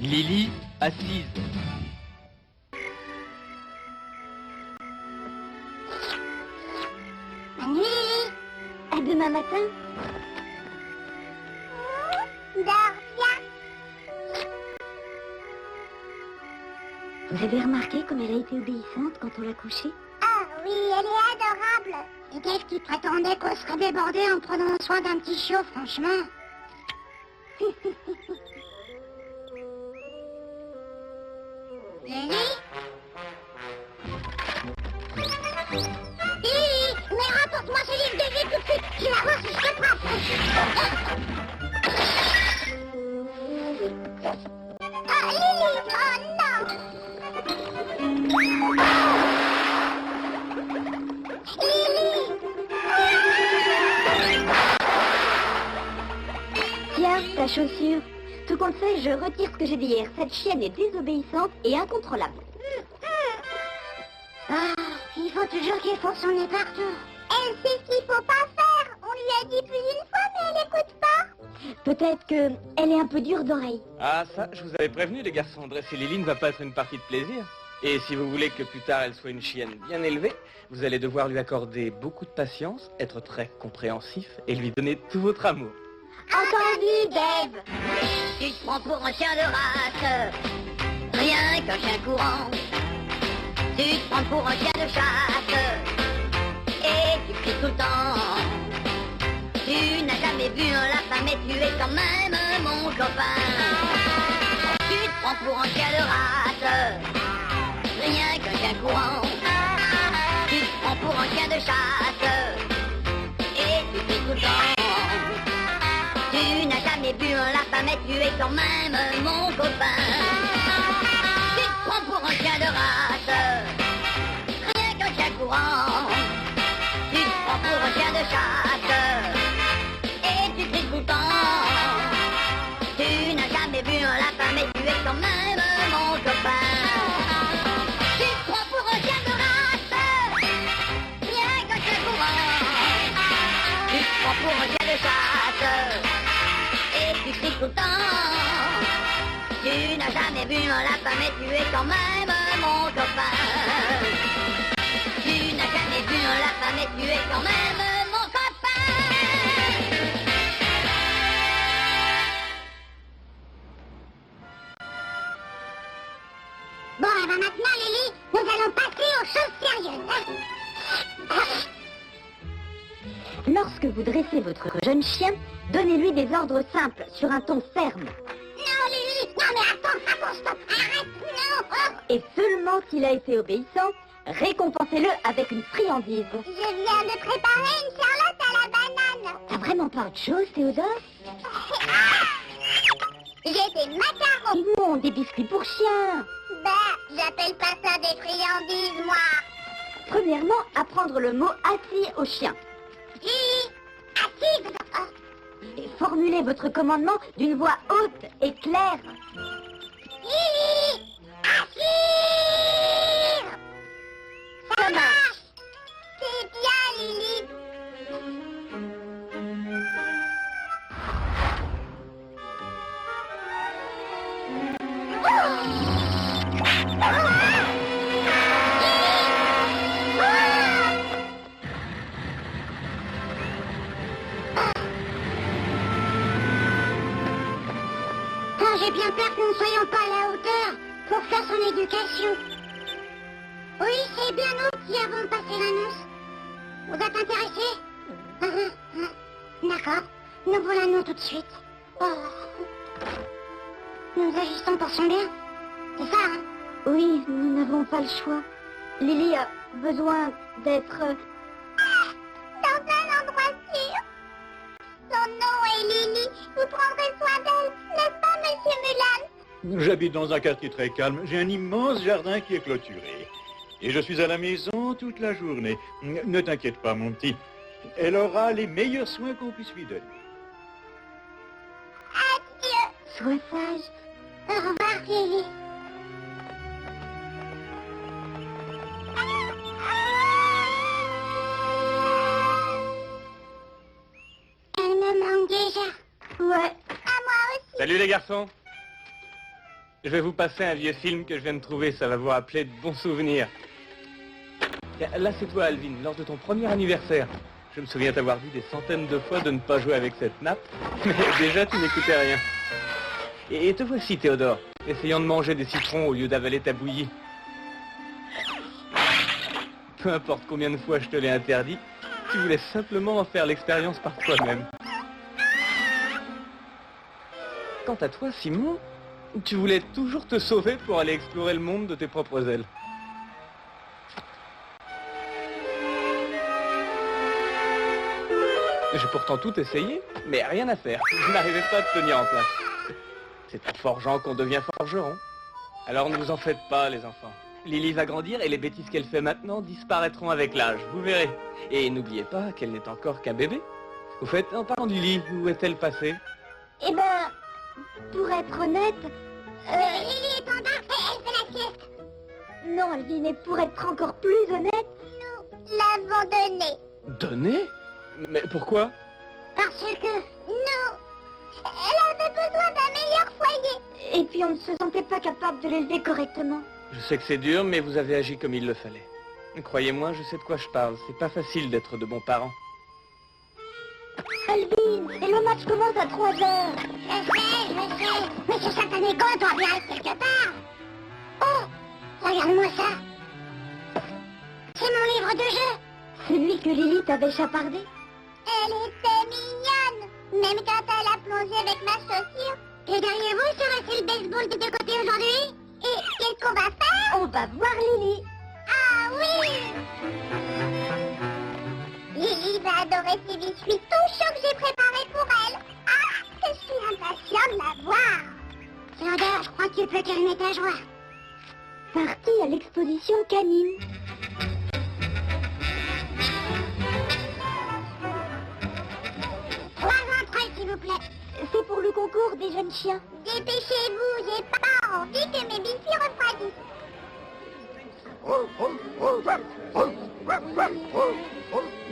Lily, assise. Bonne nuit, Lily. À demain matin. Dors bien. Vous avez remarqué comme elle a été obéissante quand on l'a couchée? Ah oui, elle est adorable. Et qu'est-ce qui prétendait qu'on serait débordé en prenant soin d'un petit chiot, franchement? Lily? Lily, mais rapporte-moi ce livre de vie tout de suite. Je vais la voir si je te frappe. Ah, Lily! Oh non! Lily! Tiens, ta chaussure. Tout compte fait, je retire ce que j'ai dit hier. Cette chienne est désobéissante et incontrôlable. Ah, il faut toujours qu'elle fourre son nez partout. Elle sait ce qu'il faut pas faire. On lui a dit plus d'une fois, mais elle écoute pas. Peut-être qu'elle est un peu dure d'oreille. Ah ça, je vous avais prévenu les garçons, dresser Lily ne va pas être une partie de plaisir. Et si vous voulez que plus tard elle soit une chienne bien élevée, vous allez devoir lui accorder beaucoup de patience, être très compréhensif et lui donner tout votre amour. Entendu, Dave. Tu te prends pour un chien de race, rien qu'un chien courant. Tu te prends pour un chien de chasse, et tu cries tout le temps. Tu n'as jamais vu un lapin, mais tu es quand même mon copain. Tu te prends pour un chien de race, rien qu'un chien courant. Tu te prends pour un chien de chasse, et tu cries tout le temps. Tu n'as jamais vu un lapin, mais tu es quand même mon copain. Tu te prends pour un chien de race, rien qu'un chien courant. Tu te prends pour un chien de chasse, et tu cries tout le temps. Tu n'as jamais vu un lapin, mais tu es quand même mon copain. Tu te prends pour un chien de race, rien qu'un chien courant. Tu te prends pour un chien de chasse, tu cries tout le temps. Tu n'as jamais vu un lapin, mais tu es quand même mon copain. Tu n'as jamais vu un lapin, mais tu es quand même mon copain. Bon, et ben maintenant, Lily, nous allons passer aux choses sérieuses. Lorsque vous dressez votre jeune chien, donnez-lui des ordres simples sur un ton ferme. Non, Lily! Non, mais attends, stop! Arrête! Non! Oh. Et seulement s'il a été obéissant, récompensez-le avec une friandise. Je viens de préparer une charlotte à la banane. T'as vraiment pas autre chose, Théodore? J'ai des macarons. Non, des biscuits pour chiens. Bah, j'appelle pas ça des friandises, moi. Premièrement, apprendre le mot assis au chien. Lily! Assise! Et formulez votre commandement d'une voix haute et claire. Lily! Assise! Ça marche! C'est bien, Lily! J'ai bien peur que nous ne soyons pas à la hauteur pour faire son éducation. Oui, c'est bien nous qui avons passé l'annonce. Vous êtes intéressés? D'accord, nous vous l'annonçons tout de suite. Oh. Nous agissons pour son bien. C'est ça, hein? Oui, nous n'avons pas le choix. Lily a besoin d'être... dans un endroit sûr. Son nom est Lily. Vous prendrez soin d'elle, n'est-ce pas, Monsieur Mulan? J'habite dans un quartier très calme. J'ai un immense jardin qui est clôturé. Et je suis à la maison toute la journée. Ne t'inquiète pas, mon petit. Elle aura les meilleurs soins qu'on puisse lui donner. Adieu. Sois sage. Au revoir, Lily. Elle me manque déjà. Ouais. À moi aussi. Salut les garçons. Je vais vous passer un vieux film que je viens de trouver, ça va vous rappeler de bons souvenirs. Là, c'est toi, Alvin, lors de ton premier anniversaire. Je me souviens t'avoir dit des centaines de fois de ne pas jouer avec cette nappe, mais déjà, tu n'écoutais rien. Et te voici, Théodore, essayant de manger des citrons au lieu d'avaler ta bouillie. Peu importe combien de fois je te l'ai interdit, tu voulais simplement en faire l'expérience par toi-même. Quant à toi, Simon, tu voulais toujours te sauver pour aller explorer le monde de tes propres ailes. J'ai pourtant tout essayé, mais rien à faire. Je n'arrivais pas à te tenir en place. C'est en forgeant qu'on devient forgeron. Alors ne vous en faites pas, les enfants. Lily va grandir et les bêtises qu'elle fait maintenant disparaîtront avec l'âge, vous verrez. Et n'oubliez pas qu'elle n'est encore qu'un bébé. Au fait, en parlant du lit, où est-elle passée? Eh ben, pour être honnête... Lily est en bas, elle fait la sieste. Non, Alvin, et pour être encore plus honnête... Nous l'avons donnée. Donnée? Mais pourquoi? Parce que nous, elle avait besoin d'un meilleur foyer. Et puis on ne se sentait pas capable de l'élever correctement. Je sais que c'est dur, mais vous avez agi comme il le fallait. Croyez-moi, je sais de quoi je parle. C'est pas facile d'être de bons parents. Alvin, et le match commence à 3 heures. Je sais. Mais ce satané con doit bien être quelque part. Oh, regarde-moi ça. C'est mon livre de jeu. Celui que Lily t'avait chapardé. Elle était mignonne, même quand elle a plongé avec ma chaussure. Et derrière vous, sera-t-il le baseball des deux côtés aujourd'hui? Et qu'est-ce qu'on va faire? On va voir Lily. Ah oui! Lily va adorer ces biscuits tout chauds que j'ai préparés pour elle. Ah, que je suis impatiente de la voir. Théodore, je crois que tu peux calmer ta joie. Parti à l'exposition canine. S'il vous plaît. C'est pour le concours des jeunes chiens. Dépêchez-vous, j'ai pas envie que mes biscuits refroidissent.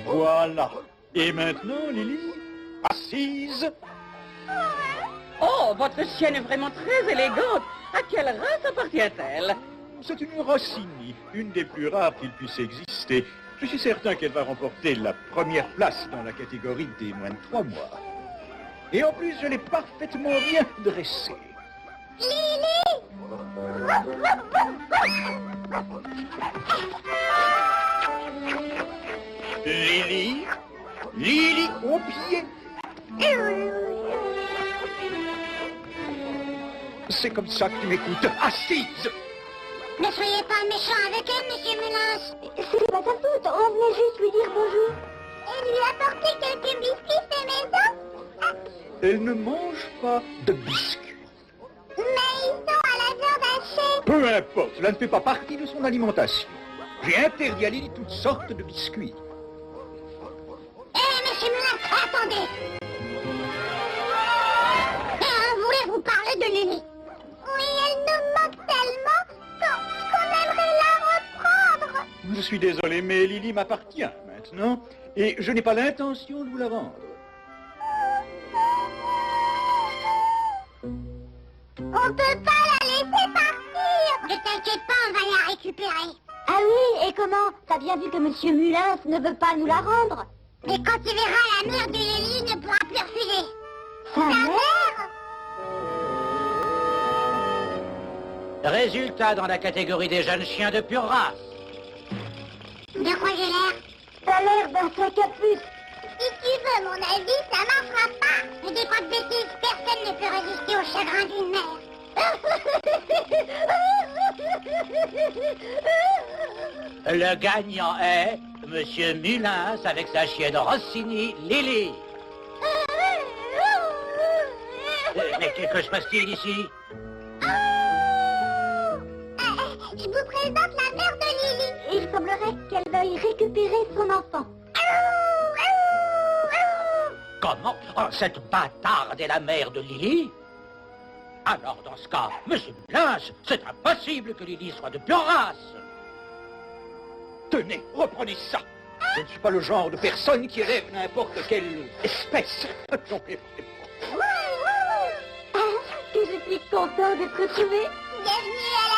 Voilà. Et maintenant, Lily, assise. Oh, votre chienne est vraiment très élégante. À quelle race appartient-elle? C'est une Rossini, une des plus rares qu'il puisse exister. Je suis certain qu'elle va remporter la première place dans la catégorie des moins de 3 mois. Et en plus, je l'ai parfaitement bien dressée. Lily! Lily? Lily au pied. C'est comme ça que tu m'écoutes. Assise! Ne soyez pas méchant avec elle, monsieur Mélange. C'est pas sa faute, on venait juste lui dire bonjour. Et lui apporter quelques biscuits fait maison. Elle ne mange pas de biscuits. Mais ils sont à la viande hachée. Peu importe, cela ne fait pas partie de son alimentation. J'ai interdit à Lily toutes sortes de biscuits. Monsieur Mélange, attendez. On voulait vous parler de Lily. Oui, elle nous manque tellement qu'on aimerait la reprendre. Je suis désolé, mais Lily m'appartient maintenant. Et je n'ai pas l'intention de vous la rendre. On peut pas la laisser partir. Ne t'inquiète pas, on va la récupérer. Ah oui, et comment? T'as bien vu que Monsieur Mulins ne veut pas nous la rendre? Mais quand tu verras, la mère de Lily ne pourra plus refuser. Sa mère? Résultat dans la catégorie des jeunes chiens de pure race. De quoi j'ai l'air? T'as l'air d'un sac à puce. Si tu veux mon avis, ça marchera pas. Ne dis pas de bêtises, personne ne peut résister au chagrin d'une mère. Le gagnant est Monsieur Mulins avec sa chienne Rossini, Lily. Mais que se passe-t-il ici? Je vous présente la mère de Lily. Il semblerait qu'elle veuille récupérer son enfant. Comment? Oh, cette bâtarde est la mère de Lily? Alors, dans ce cas, Monsieur Mulins, c'est impossible que Lily soit de pure race. Tenez, reprenez ça. Je ne suis pas le genre de personne qui élève n'importe quelle espèce. Non, mais vraiment. Que je suis Content d'être retrouvé. Bienvenue à la